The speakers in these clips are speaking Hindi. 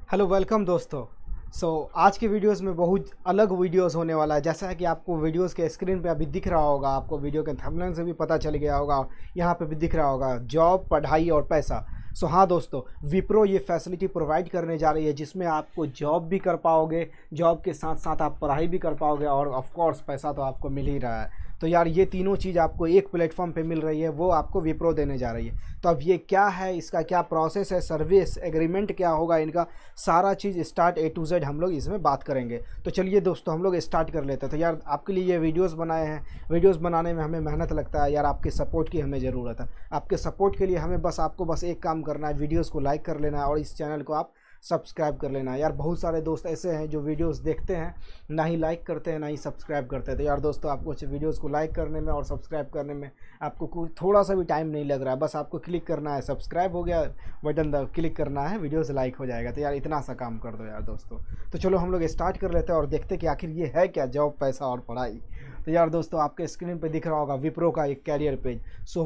हेलो वेलकम दोस्तों। आज के वीडियोस में बहुत अलग वीडियोस होने वाला है। जैसा है कि आपको वीडियोस के स्क्रीन पे अभी दिख रहा होगा, आपको वीडियो के थंबनेल से भी पता चल गया होगा, यहाँ पे भी दिख रहा होगा जॉब, पढ़ाई और पैसा। हाँ दोस्तों, विप्रो ये फैसिलिटी प्रोवाइड करने जा रही है जिसमें आपको जॉब भी कर पाओगे, जॉब के साथ साथ आप पढ़ाई भी कर पाओगे और ऑफ कोर्स पैसा तो आपको मिल ही रहा है। तो यार ये तीनों चीज़ आपको एक प्लेटफॉर्म पे मिल रही है, वो आपको विप्रो देने जा रही है। तो अब ये क्या है, इसका क्या प्रोसेस है, सर्विस एग्रीमेंट क्या होगा इनका, सारा चीज़ स्टार्ट A to Z हम लोग इसमें बात करेंगे। तो चलिए दोस्तों हम लोग स्टार्ट कर लेते हैं। तो यार आपके लिए ये वीडियोस बनाए हैं, वीडियोस बनाने में हमें मेहनत लगता है यार, आपके सपोर्ट की हमें ज़रूरत है। आपके सपोर्ट के लिए हमें आपको बस एक काम करना है, वीडियोज़ को लाइक कर लेना है और इस चैनल को आप सब्सक्राइब कर लेना है। यार बहुत सारे दोस्त ऐसे हैं जो वीडियोस देखते हैं, ना ही लाइक करते हैं ना ही सब्सक्राइब करते हैं। तो यार दोस्तों आपको वीडियोस को लाइक करने में और सब्सक्राइब करने में आपको कोई थोड़ा सा भी टाइम नहीं लग रहा है, बस आपको क्लिक करना है, सब्सक्राइब हो गया बटन क्लिक करना है, वीडियोस लाइक हो जाएगा। तो यार इतना सा काम कर दो यार दोस्तों। तो चलो हम लोग स्टार्ट कर लेते हैं और देखते हैं कि आखिर ये है क्या, जॉब, पैसा और पढ़ाई। तो यार दोस्तों आपके स्क्रीन पे दिख रहा होगा विप्रो का एक कैरियर पेज।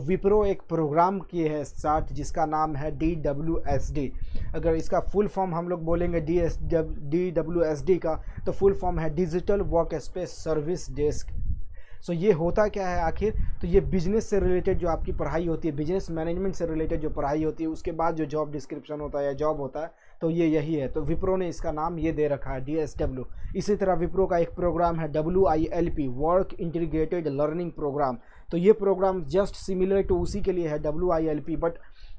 विप्रो एक प्रोग्राम किए है स्टार्ट जिसका नाम है DWSD। अगर इसका फुल फॉर्म हम लोग बोलेंगे DWSD का, तो फुल फॉर्म है digital work space service desk. ये होता क्या है आखिर, तो ये बिजनेस से रिलेटेड जो आपकी पढ़ाई होती है, बिजनेस मैनेजमेंट से रिलेटेड जो पढ़ाई होती है, उसके बाद जो जॉब डिस्क्रिप्शन होता है या जॉब होता है, तो ये यही है। तो विप्रो ने इसका नाम ये दे रखा है DSW। इसी तरह विप्रो का एक प्रोग्राम है WILP, work integrated learning program. तो ये प्रोग्राम जस्ट सिमिलर टू उसी के लिए है WILP, बट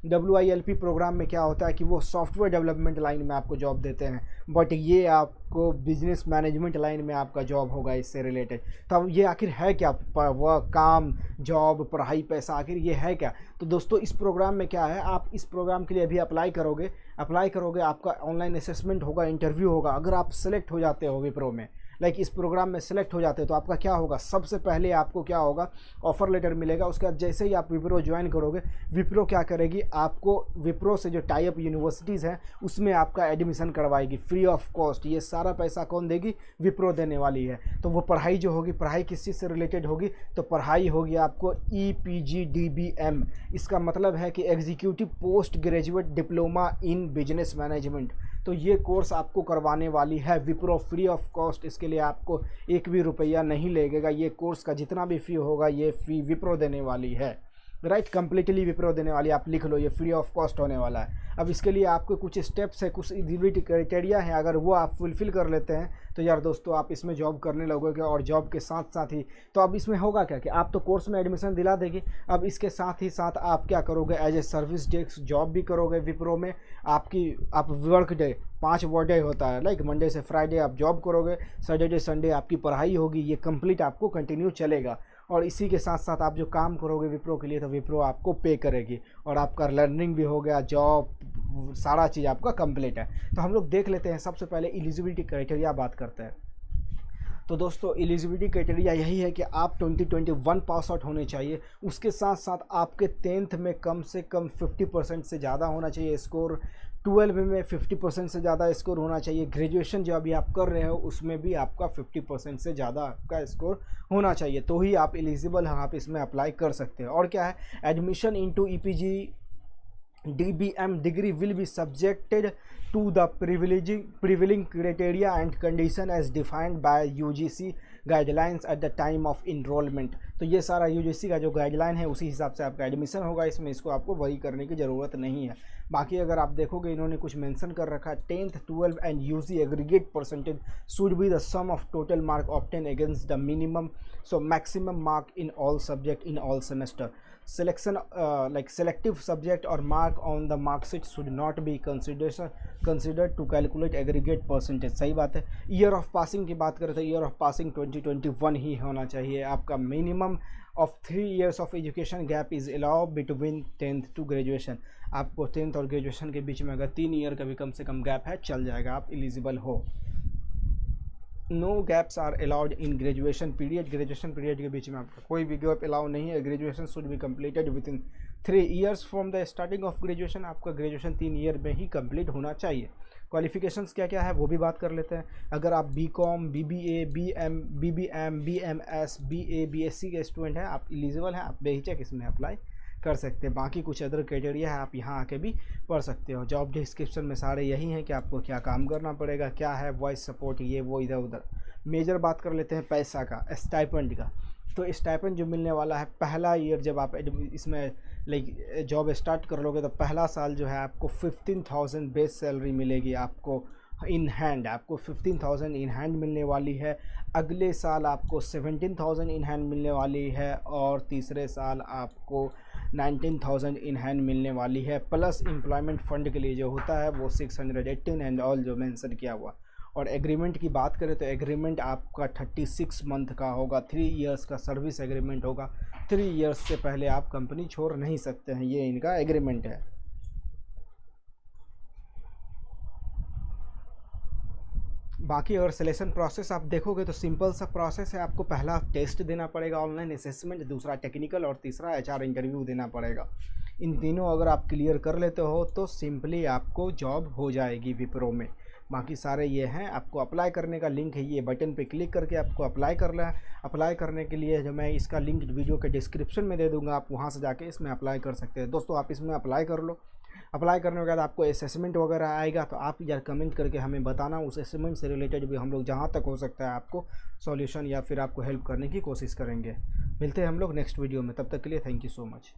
WILP प्रोग्राम में क्या होता है कि वो सॉफ्टवेयर डेवलपमेंट लाइन में आपको जॉब देते हैं, बट ये आपको बिजनेस मैनेजमेंट लाइन में आपका जॉब होगा इससे रिलेटेड। तो अब ये आखिर है क्या, वर्क, काम, जॉब, पढ़ाई, पैसा, आखिर ये है क्या। तो दोस्तों इस प्रोग्राम में क्या है, आप इस प्रोग्राम के लिए अभी अप्लाई करोगे, आपका ऑनलाइन असेसमेंट होगा, इंटरव्यू होगा। अगर आप सेलेक्ट हो जाते हो विप्रो में, इस प्रोग्राम में सेलेक्ट हो जाते हैं, तो आपका क्या होगा, सबसे पहले आपको क्या होगा, ऑफर लेटर मिलेगा। उसके बाद जैसे ही आप विप्रो ज्वाइन करोगे, विप्रो क्या करेगी, आपको विप्रो से जो टाई अप यूनिवर्सिटीज़ हैं उसमें आपका एडमिशन करवाएगी फ्री ऑफ कॉस्ट। ये सारा पैसा कौन देगी, विप्रो देने वाली है। तो वो पढ़ाई जो होगी, पढ़ाई किस चीज़ से रिलेटेड होगी, तो पढ़ाई होगी आपको EPGDBM। इसका मतलब है कि executive post graduate diploma in business management. तो ये कोर्स आपको करवाने वाली है विप्रो फ्री ऑफ कॉस्ट। इसके लिए आपको एक भी रुपया नहीं लगेगा। ये कोर्स का जितना भी फ़ी होगा ये फ़ी विप्रो देने वाली है, राइट, कंप्लीटली विप्रो देने वाली। आप लिख लो, ये फ्री ऑफ कॉस्ट होने वाला है। अब इसके लिए आपको कुछ स्टेप्स है, कुछ एलिजिबिलिटी क्राइटेरिया है, अगर वो आप फुलफ़िल कर लेते हैं तो यार दोस्तों आप इसमें जॉब करने लगोगे। और जॉब के साथ साथ ही तो अब इसमें होगा क्या कि आप तो कोर्स में एडमिशन दिला देगी, अब इसके साथ ही साथ आप क्या करोगे, as a service desk job भी करोगे विप्रो में। आप वर्क डे 5 वर्क डे होता है, लाइक मंडे से फ्राइडे आप जॉब करोगे, सैटरडे संडे आपकी पढ़ाई होगी। ये कंप्लीट आपको कंटिन्यू चलेगा और इसी के साथ साथ आप जो काम करोगे विप्रो के लिए, तो विप्रो आपको पे करेगी और आपका लर्निंग भी हो गया, जॉब, सारा चीज़ आपका कंप्लीट है। तो हम लोग देख लेते हैं, सबसे पहले एलिजिबिलिटी क्राइटेरिया बात करते हैं। तो दोस्तों एलिजिबिलिटी क्राइटेरिया यही है कि आप 2021 पास आउट होने चाहिए। उसके साथ साथ आपके 10th में कम से कम 50% से ज़्यादा होना चाहिए स्कोर, 12 में 50% से ज़्यादा स्कोर होना चाहिए। ग्रेजुएशन जो अभी आप कर रहे हो उसमें भी आपका 50% से ज़्यादा आपका स्कोर होना चाहिए, तो ही आप एलिजिबल हैं, आप इसमें अप्लाई कर सकते हैं। और क्या है, admission into EPGDBM degree will be subjected to the prevailing criteria and condition as defined by UGC guidelines at the time of enrolment. तो ये सारा UGC का जो गाइडलाइन है उसी हिसाब से आपका एडमिशन होगा इसमें, इसको आपको वरी करने की ज़रूरत नहीं है। बाकी अगर आप देखोगे इन्होंने कुछ मेंशन कर रखा है, 10th 12 and UG aggregate percentage should be the sum of total mark obtain against the minimum maximum mark in all subject in all semester. Selection like selective subject or mark on the mark sheet should not be considered to calculate aggregate percentage। सही बात है। ईयर ऑफ पासिंग की बात करें तो ईयर ऑफ पासिंग 2021 ही होना चाहिए। आपका minimum of 3 years of education gap is allow between 10th to graduation. आपको 10th और ग्रेजुएशन के बीच में अगर 3 ईयर का भी कम से कम गैप है, चल जाएगा, आप एलिजिबल हो। No gaps are allowed in graduation period. Graduation period के बीच में आपका कोई भी गैप अलाउ नहीं है। Graduation should be completed with in 3 years from the starting of graduation. आपका ग्रेजुएशन 3 ईयर में ही कंप्लीट होना चाहिए। क्वालिफिकेशंस क्या क्या है वो भी बात कर लेते हैं। अगर आप BCom, BBA, BBM, BMS, BA, BSc के स्टूडेंट हैं, आप एलिजिबल हैं, आप बेहिचक इसमें अप्लाई कर सकते हैं। बाकी कुछ अदर क्राइटेरिया है, आप यहाँ आके भी पढ़ सकते हो। जॉब डिस्क्रिप्शन में सारे यही हैं कि आपको क्या काम करना पड़ेगा, क्या है वॉइस सपोर्ट, ये वो इधर उधर। मेजर बात कर लेते हैं पैसा का, स्टाइपेंड का। तो स्टाइपेंड जो मिलने वाला है, पहला ईयर जब आप इसमें लाइक जॉब स्टार्ट कर लोगे तो पहला साल जो है आपको 15,000 बेस सैलरी मिलेगी आपको इन हैंड, आपको 15,000 इन हैंड मिलने वाली है। अगले साल आपको 17,000 इन हैंड मिलने वाली है और तीसरे साल आपको 19,000 इन हैंड मिलने वाली है। प्लस एम्प्लॉयमेंट फ़ंड के लिए जो होता है वो 618 एंड ऑल जो मेंशन किया हुआ। और एग्रीमेंट की बात करें तो एग्रीमेंट आपका 36 मंथ का होगा, 3 इयर्स का सर्विस एग्रीमेंट होगा। 3 इयर्स से पहले आप कंपनी छोड़ नहीं सकते हैं, ये इनका एग्रीमेंट है। बाकी अगर सिलेक्शन प्रोसेस आप देखोगे तो सिंपल सा प्रोसेस है। आपको पहला टेस्ट देना पड़ेगा, ऑनलाइन असेसमेंट, दूसरा टेक्निकल और तीसरा HR इंटरव्यू देना पड़ेगा। इन तीनों अगर आप क्लियर कर लेते हो तो सिंपली आपको जॉब हो जाएगी विप्रो में। बाकी सारे ये हैं। आपको अप्लाई करने का लिंक है, ये बटन पे क्लिक करके आपको अप्लाई करना है। अप्लाई करने के लिए जो मैं इसका लिंक वीडियो के डिस्क्रिप्शन में दे दूंगा, आप वहाँ से जाके इसमें अप्लाई कर सकते हैं। दोस्तों आप इसमें अप्लाई कर लो। अप्लाई करने के बाद आपको असेसमेंट वगैरह आएगा, तो आप यार कमेंट करके हमें बताना। उस असेसमेंट से रिलेटेड भी हम लोग जहाँ तक हो सकता है आपको सॉल्यूशन या फिर आपको हेल्प करने की कोशिश करेंगे। मिलते हैं हम लोग नेक्स्ट वीडियो में, तब तक के लिए थैंक यू सो मच।